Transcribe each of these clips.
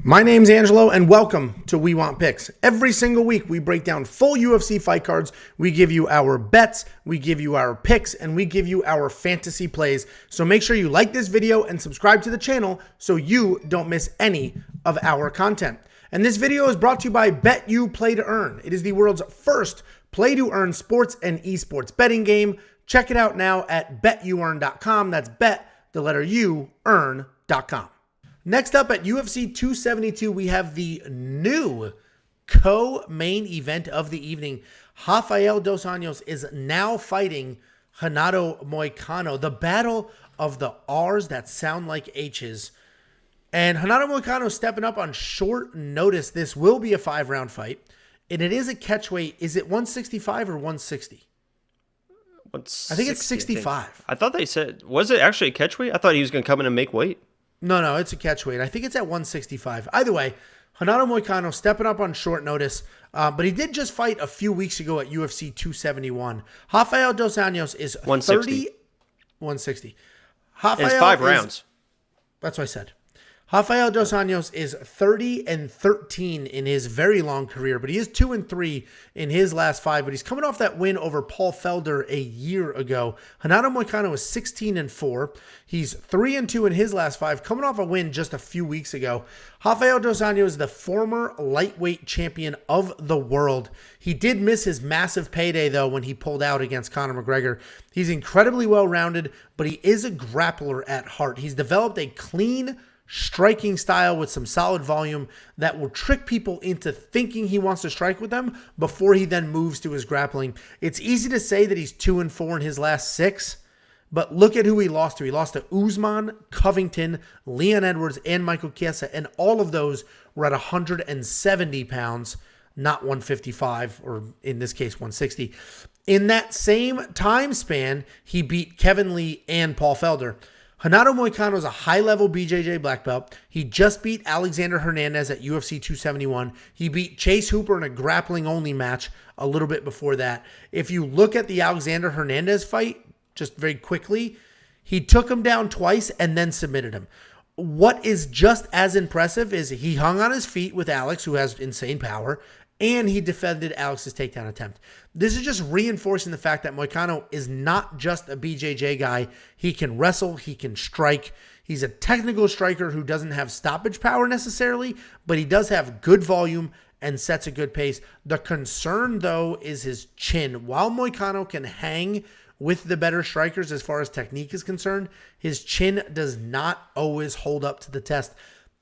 My name's Angelo, and welcome to We Want Picks. Every single week, we break down full UFC fight cards. We give you our bets, we give you our picks, and we give you our fantasy plays. So make sure you like this video and subscribe to the channel so you don't miss any of our content. And this video is brought to you by BETU Play to Earn. It is the world's first play-to-earn sports and esports betting game. Check it out now at betuearn.com. That's bet, the letter U, earn.com. Next up at UFC 272, we have the new co-main event of the evening. Rafael Dos Anjos is now fighting Renato Moicano, the battle of the R's that sound like H's. And Renato Moicano stepping up on short notice. This will be a 5-round fight, and it is a catchweight. Is it 165 or 160? I think it's 65. I thought they said, was it actually a catchweight? I thought he was going to come in and make weight. No, it's a catchweight. I think it's at 165. Either way, Renato Moicano stepping up on short notice, but he did just fight a few weeks ago at UFC 271. Rafael Dos Anjos is 160. 160. It's 5 rounds. That's what I said. Rafael Dos Anjos is 30-13 in his very long career, but he is 2-3 in his last 5. But he's coming off that win over Paul Felder a year ago. Renato Moicano is 16-4. He's 3-2 in his last 5, coming off a win just a few weeks ago. Rafael Dos Anjos is the former lightweight champion of the world. He did miss his massive payday, though, when he pulled out against Conor McGregor. He's incredibly well-rounded, but he is a grappler at heart. He's developed a clean striking style with some solid volume that will trick people into thinking he wants to strike with them before he then moves to his grappling. It's easy to say that he's 2-4 in his last 6, but look at who he lost to. He lost to Usman, Covington, Leon Edwards, and Michael Chiesa, and all of those were at 170 pounds, not 155, or in this case, 160. In that same time span, he beat Kevin Lee and Paul Felder. Renato Moicano is a high-level BJJ black belt. He just beat Alexander Hernandez at UFC 271. He beat Chase Hooper in a grappling-only match a little bit before that. If you look at the Alexander Hernandez fight, just very quickly, he took him down twice and then submitted him. What is just as impressive is he hung on his feet with Alex, who has insane power, and he defended Alex's takedown attempt. This is just reinforcing the fact that Moicano is not just a BJJ guy. He can wrestle, he can strike. He's a technical striker who doesn't have stoppage power necessarily, but he does have good volume and sets a good pace. The concern, though, is his chin. While Moicano can hang with the better strikers as far as technique is concerned, his chin does not always hold up to the test.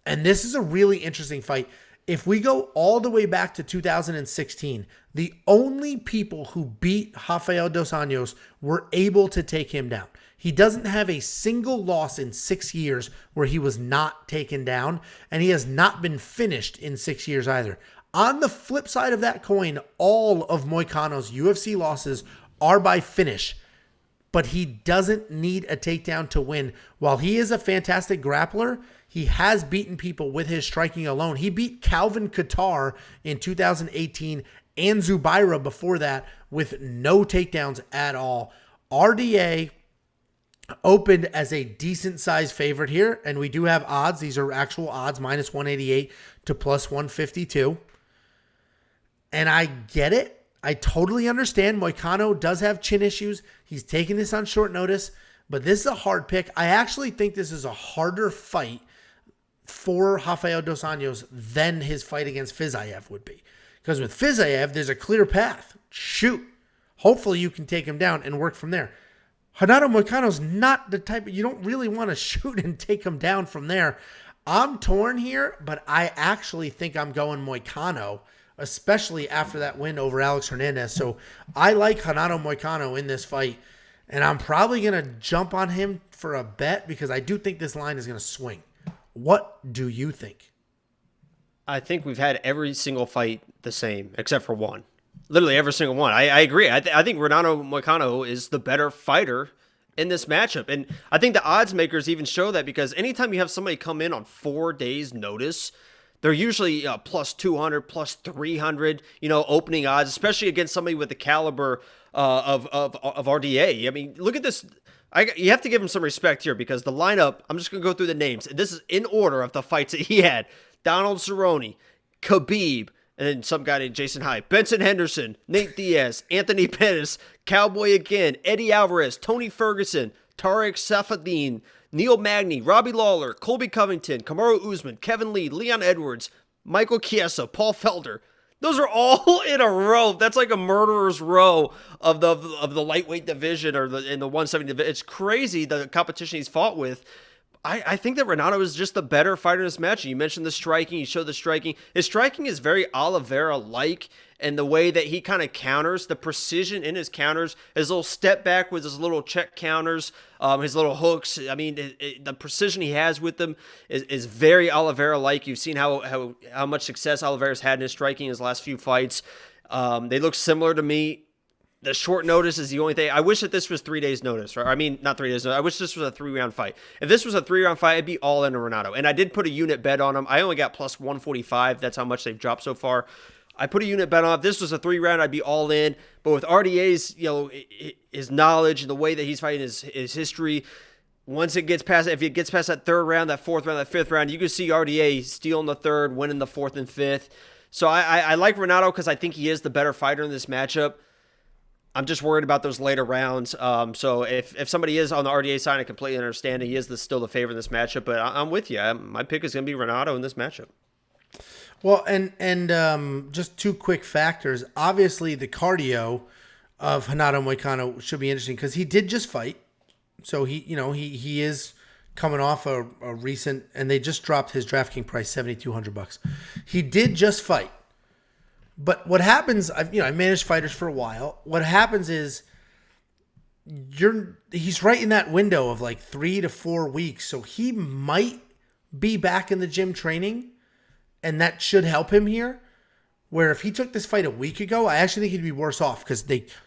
And this is a really interesting fight. If we go all the way back to 2016, the only people who beat Rafael Dos Anjos were able to take him down. He doesn't have a single loss in 6 years where he was not taken down, and he has not been finished in 6 years either. On the flip side of that coin, all of Moicano's UFC losses are by finish, but he doesn't need a takedown to win. While he is a fantastic grappler, he has beaten people with his striking alone. He beat Calvin Kattar in 2018 and Zubaira before that with no takedowns at all. RDA opened as a decent-sized favorite here, and we do have odds. These are actual odds, minus 188 to plus 152. And I get it. I totally understand. Moicano does have chin issues. He's taking this on short notice, but this is a hard pick. I actually think this is a harder fight for Rafael Dos Anjos than his fight against Fiziev would be. Because with Fiziev, there's a clear path. Shoot. Hopefully you can take him down and work from there. Renato Moicano's not the type, you don't really want to shoot and take him down from there. I'm torn here, but I actually think I'm going Moicano, especially after that win over Alex Hernandez. So I like Renato Moicano in this fight, and I'm probably going to jump on him for a bet because I do think this line is going to swing. What do you think? I think we've had every single fight the same, except for one. Literally every single one. I agree. I think Renato Moicano is the better fighter in this matchup. And I think the odds makers even show that because anytime you have somebody come in on 4 days' notice, they're usually plus 200, plus 300, opening odds, especially against somebody with the caliber of RDA. I mean, look at this. You have to give him some respect here because the lineup, I'm just going to go through the names. This is in order of the fights that he had. Donald Cerrone, Khabib, and then some guy named Jason Hyde, Benson Henderson, Nate Diaz, Anthony Pettis, Cowboy again, Eddie Alvarez, Tony Ferguson, Tarek Safadine, Neil Magny, Robbie Lawler, Colby Covington, Kamaru Usman, Kevin Lee, Leon Edwards, Michael Chiesa, Paul Felder. Those are all in a row. That's like a murderer's row of the lightweight division or in the 170 division. It's crazy the competition he's fought with. I think that Renato is just the better fighter in this match. You mentioned the striking. You showed the striking. His striking is very Oliveira-like, and the way that he kind of counters, the precision in his counters, his little step back with his little check counters, his little hooks. I mean, the precision he has with them is very Oliveira-like. You've seen how much success Oliveira's had in his striking in his last few fights. They look similar to me. The short notice is the only thing. I wish that this was 3 days notice. Right? I mean, not 3 days notice. I wish this was a 3-round fight. If this was a 3-round fight, I'd be all in on Renato. And I did put a unit bet on him. I only got plus 145. That's how much they've dropped so far. I put a unit bet on. If this was a 3-round, I'd be all in. But with RDA's, his knowledge and the way that he's fighting, his history, once it gets past, if it gets past that 3rd round, that 4th round, that 5th round, you can see RDA stealing the 3rd, winning the 4th and 5th. So I like Renato because I think he is the better fighter in this matchup. I'm just worried about those later rounds. So if somebody is on the RDA side, I completely understand. He is still the favorite in this matchup, but I'm with you. My pick is going to be Renato in this matchup. Well, and just 2 quick factors. Obviously, the cardio of Renato Moicano should be interesting because he did just fight. So he is coming off a recent, and they just dropped his DraftKings price $7,200. He did just fight. But what happens, I managed fighters for a while. What happens is he's right in that window of like 3 to 4 weeks. So he might be back in the gym training, and that should help him here. Where if he took this fight a week ago, I actually think he'd be worse off because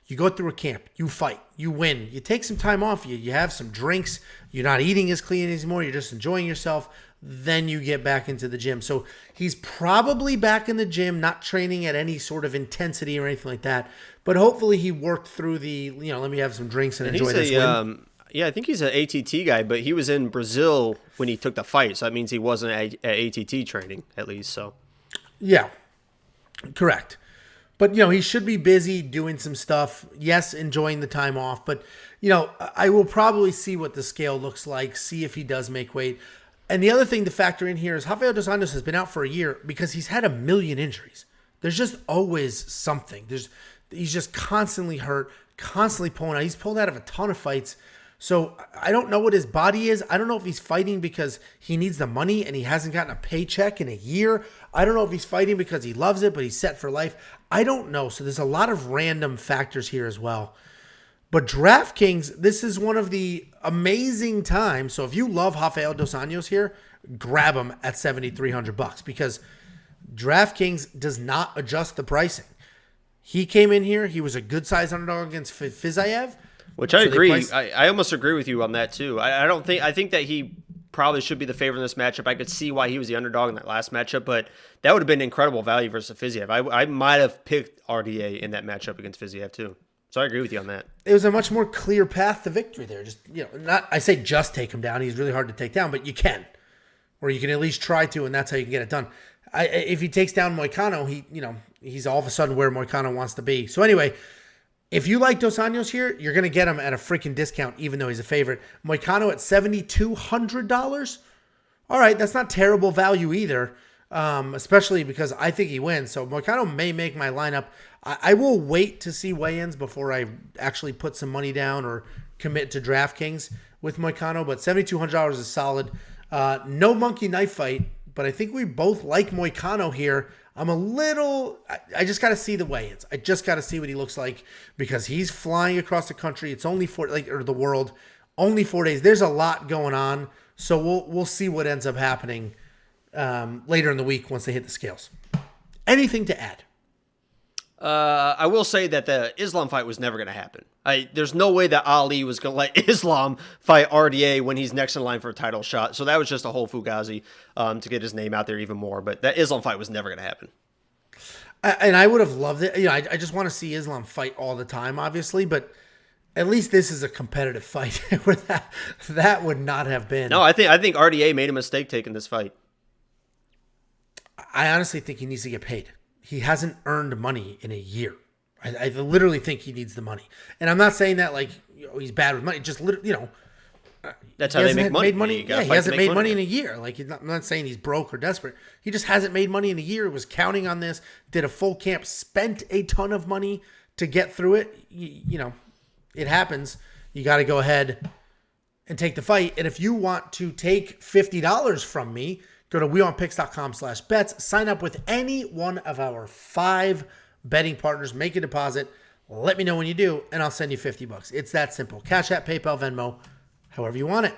you go through a camp, you fight, you win, you take some time off, you have some drinks, you're not eating as clean anymore, you're just enjoying yourself. Then you get back into the gym. So he's probably back in the gym, not training at any sort of intensity or anything like that. But hopefully he worked through let me have some drinks and enjoy this win. Yeah, I think he's an ATT guy, but he was in Brazil when he took the fight. So that means he wasn't at ATT training, at least. So yeah, correct. But, he should be busy doing some stuff. Yes, enjoying the time off. But, I will probably see what the scale looks like, see if he does make weight. And the other thing to factor in here is Rafael Dos Anjos has been out for a year because he's had a million injuries. There's just always something. He's just constantly hurt, constantly pulling out. He's pulled out of a ton of fights. So I don't know what his body is. I don't know if he's fighting because he needs the money and he hasn't gotten a paycheck in a year. I don't know if he's fighting because he loves it, but he's set for life. I don't know. So there's a lot of random factors here as well. But DraftKings, this is one of the amazing times. So if you love Rafael Dos Anjos here, grab him at $7,300 because DraftKings does not adjust the pricing. He came in here. He was a good size underdog against Fiziev. Which I agree. I almost agree with you on that too. I think that he probably should be the favorite in this matchup. I could see why he was the underdog in that last matchup, but that would have been incredible value versus Fiziev. I might have picked RDA in that matchup against Fiziev too. So I agree with you on that. It was a much more clear path to victory there. Just, I say just take him down. He's really hard to take down, but you can. Or you can at least try to, and that's how you can get it done. If he takes down Moicano, he's all of a sudden where Moicano wants to be. So anyway, if you like Dos Anjos here, you're going to get him at a freaking discount, even though he's a favorite. Moicano at $7,200. All right, that's not terrible value either, especially because I think he wins. So Moicano may make my lineup. I will wait to see weigh-ins before I actually put some money down or commit to DraftKings with Moicano, but $7,200 is solid. No monkey knife fight, but I think we both like Moicano here. I just got to see the weigh-ins. I just got to see what he looks like because he's flying across the country. It's only the world, only 4 days. There's a lot going on, so we'll see what ends up happening later in the week once they hit the scales. Anything to add? I will say that the Islam fight was never going to happen. There's no way that Ali was going to let Islam fight RDA when he's next in line for a title shot. So that was just a whole fugazi to get his name out there even more. But that Islam fight was never going to happen. And I would have loved it. I just want to see Islam fight all the time, obviously. But at least this is a competitive fight where that would not have been. No, I think RDA made a mistake taking this fight. I honestly think he needs to get paid. He hasn't earned money in a year. I literally think he needs the money. And I'm not saying that like he's bad with money. Just That's he how they hasn't make money. made money. You gotta Yeah, he fight to hasn't make made money in money. a year. Like I'm not saying he's broke or desperate. He just hasn't made money in a year. Was counting on this. Did a full camp. Spent a ton of money to get through it. It happens. You got to go ahead and take the fight. And if you want to take $50 from me, go to weonpicks.com/bets. Sign up with any one of our 5 betting partners. Make a deposit. Let me know when you do, and I'll send you $50. It's that simple. Cash App, PayPal, Venmo, however you want it.